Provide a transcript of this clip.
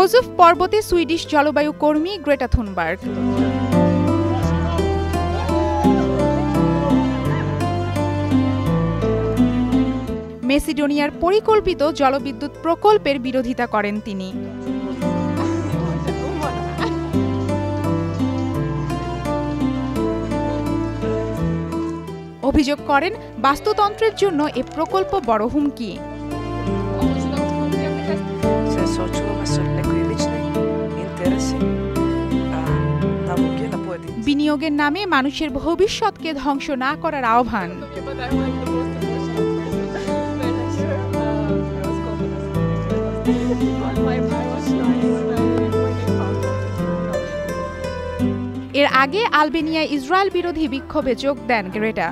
হোজুফ পর্বতে সুইডিশ জলবায়ু কর্মী গ্রেটা থুনবার্গ। মেসিডোনিয়ার পরিকল্পিত জলবিদ্যুৎ প্রকল্পের বিরোধিতা করেন তিনি। অভিযোগ করেন বাস্তুতন্ত্রের জন্য এ প্রকল্প বড় হুমকি। বিনিয়োগের নামে মানুষের ভবিষ্যৎকে ধ্বংস না করার আহ্বান। এর আগে আলবেনিয়ায় ইসরায়েল বিরোধী বিক্ষোভে যোগ দেন গ্রেটা।